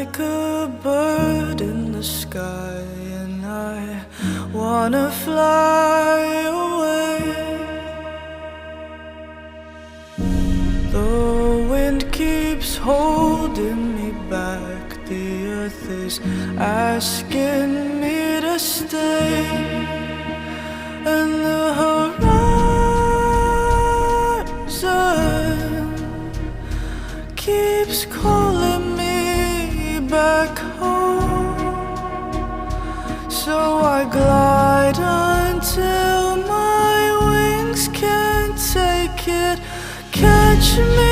like a bird in the sky, and I wanna fly away. The wind keeps holding me back. The earth is asking me to stay, and the horizon keeps calling me back home. So I glide until my wings can't take it. Catch me